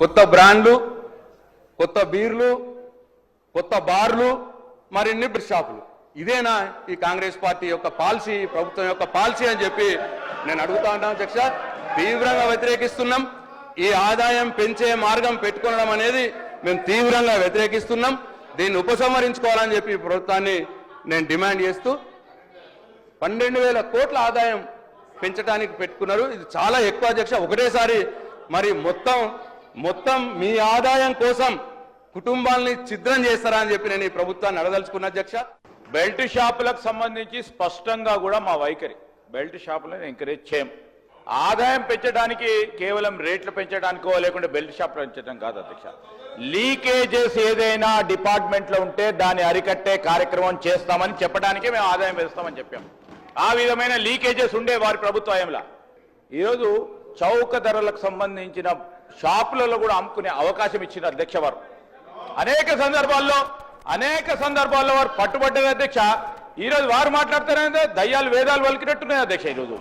కొత్త బ్రాండ్లు, కొత్త బీర్లు, కొత్త బార్లు, మరిన్ని బిర్ షాపులు. ఇదేనా ఈ కాంగ్రెస్ పార్టీ యొక్క పాలసీ, ప్రభుత్వం యొక్క పాలసీ అని చెప్పి నేను అడుగుతా ఉన్నాను అధ్యక్ష. తీవ్రంగా వ్యతిరేకిస్తున్నాం. ఈ ఆదాయం పెంచే మార్గం పెట్టుకోవడం అనేది మేము తీవ్రంగా వ్యతిరేకిస్తున్నాం. దీన్ని ఉపసంహరించుకోవాలని చెప్పి ప్రభుత్వాన్ని నేను డిమాండ్ చేస్తూ 12,000 కోట్ల ఆదాయం పెంచడానికి పెట్టుకున్నారు. ఇది చాలా ఎక్కువ అధ్యక్ష. ఒకటేసారి మరి మొత్తం మీ ఆదాయం కోసం కుటుంబాలని ఛిద్రం చేస్తారా అని చెప్పి నేను ఈ ప్రభుత్వాన్ని అడదలుచుకున్న అధ్యక్ష. బెల్ట్ షాపులకు సంబంధించి స్పష్టంగా కూడా మా వైఖరి, బెల్ట్ షాపులను ఎంకరేజ్ చేయం. ఆదాయం పెంచడానికి కేవలం రేట్లు పెంచడానికో లేకుంటే బెల్ట్ షాపులు పెంచడం కాదు అధ్యక్ష. లీకేజెస్ ఏదైనా డిపార్ట్మెంట్లో ఉంటే దాన్ని అరికట్టే కార్యక్రమం చేస్తామని చెప్పడానికే మేము ఆదాయం పెంచుతామని చెప్పాం. ఆ విధమైన లీకేజెస్ ఉండే వారి ప్రభుత్వ హయాంలో ఈరోజు చౌక ధరలకు సంబంధించిన షాపులలో కూడా అమ్ముకునే అవకాశం ఇచ్చిన అధ్యక్ష వారు అనేక సందర్భాల్లో వారు పట్టుబడ్డారు అధ్యక్ష. ఈరోజు వారు మాట్లాడతారంటే దయ్యాలు వేదాలు వలికినట్టున్నాయి అధ్యక్ష. ఈరోజు